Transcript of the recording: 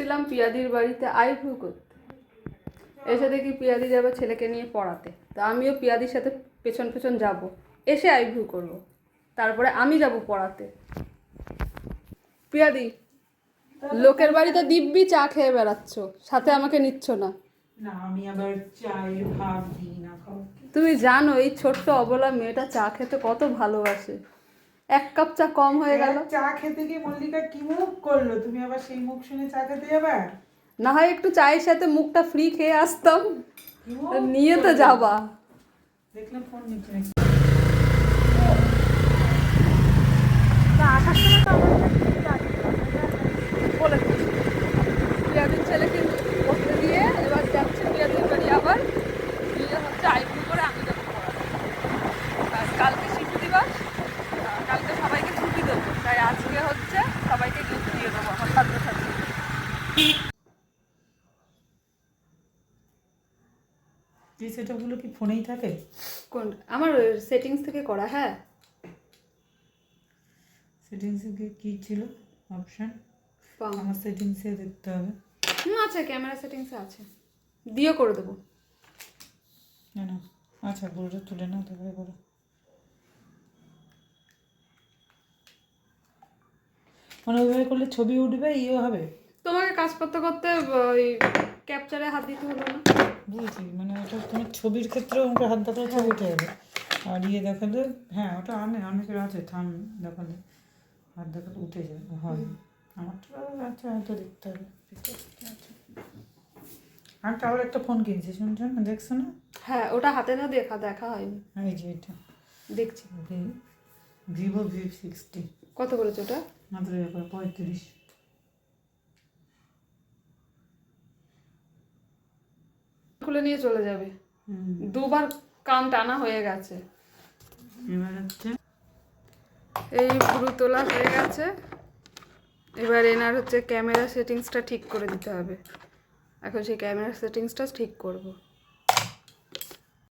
এসেছিলাম পিয়াদির বাড়িতে আইব্রু করতে, এসে দেখি পিয়াদি যাবে ছেলেকে নিয়ে পড়াতে, তো আমিও পিয়াদির সাথে পেছন পেছন যাব, এসে আইব্রু করব, তারপরে আমি যাব পড়াতে। পিয়াদি, লোকের বাড়িতে দিব্যি চা খেয়ে বেড়াচ্ছ, সাথে আমাকে নিচ্ছ না। না, আমি আবার চায়ের ভাগ দিই না কাউকে। তুমি জানো এই ছোট্ট অবলা মেয়েটা চা খেতে কত ভালোবাসে, এক কাপ চা কম হয়ে গেল। চা খেতে গিয়ে মল্লিকা কি মুখ করলো, তুমি আবার সেই মুখ শুনে চা খেতে যাবে? না হয় একটু চায়ের সাথে মুখটা ফ্রি খেয়ে আসতাম, নিয়ে তো যাবা। দেখলাম ফোন নিচ্ছে নাকি। পিয়াদির ছেলেকে পড়তে দিয়ে এবার যাচ্ছে পিয়াদির বাড়ি, আবার গিয়ে হচ্ছে আইব্রু করে আমি যাবো পড়াতে। কালকে শিশু দিবস, কালকে সবাইকে ছুটি দেবো, তাই আজকে হচ্ছে সবাইকে গিফট দিয়ে দেবো আমার ছাত্রছাত্রী। এই সেটআপগুলো কি ফোনেই থাকে? কোন? আমার সেটিংস থেকে করা। হ্যাঁ, সেটিংসে কি ছিল অপশন? আমার সেটিংসে দেখতে হবে। আছে, ক্যামেরা সেটিংসে আছে, দিয়ে করে দেবো। না না, আচ্ছা পুরোটা তুলে নাও, তারপরে করো। মানে ওইভাবে করলে ছবি উঠবে, ইয়ে হবে। তোমাকে কাজ করতে করতে ওই ক্যাপচারে হাত দিতে হলো না। বুঝছি, মানে ওটা তোমার ছবির ক্ষেত্রেও আমাকে হাত দেখালে ছবি উঠে যাবে, আর ইয়ে দেখালে, হ্যাঁ ওটা অনেকের আছে, থাম দেখালে হাত দেখালে উঠে যাবে, হয়। আমারটা আচ্ছা, হয়তো দেখতে হবে। আমি তো আবার একটা ফোন কিনছি, শুনছো না, দেখছো না? হ্যাঁ, ওটা হাতে না দেখা হয়নি, হ্যাঁ এই যে এটা দেখছি। Vivo V60। কত করেছে ওটা? মাত্র 35। খুলে নিয়ে চলে যাবে, দুবার কান টানা হয়ে গেছে। এবার হচ্ছে এই ভুরু তোলা হয়ে গেছে, এবার এনার হচ্ছে ক্যামেরা সেটিংসটা ঠিক করে দিতে হবে। এখন সেই ক্যামেরা সেটিংসটা ঠিক করব।